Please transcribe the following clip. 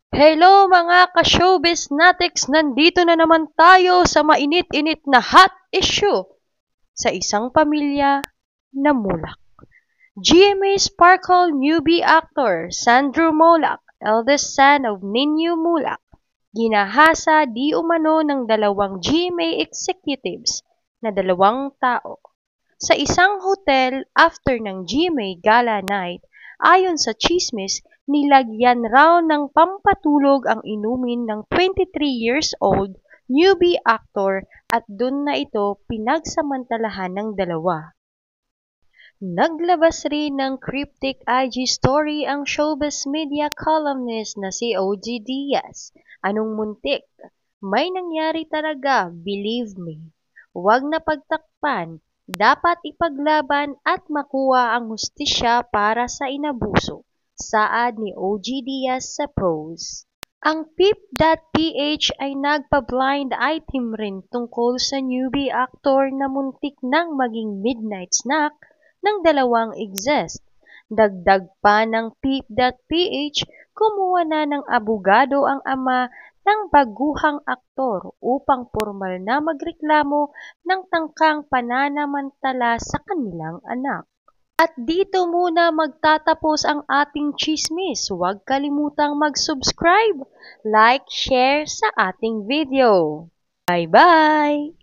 Hello mga ka-showbiznatics! Nandito na naman tayo sa mainit-init na hot issue sa isang pamilya na mulak. GMA Sparkle newbie actor Sandro Mulak, eldest son of Nino Mulak, ginahasa di umano ng dalawang GMA executives na dalawang tao sa isang hotel after ng GMA Gala Night. Ayon sa tsismis, nilagyan raw ng pampatulog ang inumin ng 23 years old newbie actor at dun na ito pinagsamantalahan ng dalawa. Naglabas rin ng cryptic IG story ang showbiz media columnist na si OG Diaz. Anong muntik? May nangyari talaga, believe me. Huwag na pagtakpan, dapat ipaglaban at makuha ang hustisya para sa inabuso, saad ni OG Diaz sa post. Ang PIP.PH ay nagpa-blind item rin tungkol sa newbie actor na muntik nang maging midnight snack ng dalawang exes. Dagdag pa ng PIP.PH, kumuha na ng abogado ang ama ng baguhang aktor upang pormal na magreklamo ng tangkang pananamantala sa kanilang anak. At dito muna magtatapos ang ating tsismis. Huwag kalimutang mag-subscribe, like, share sa ating video. Bye-bye!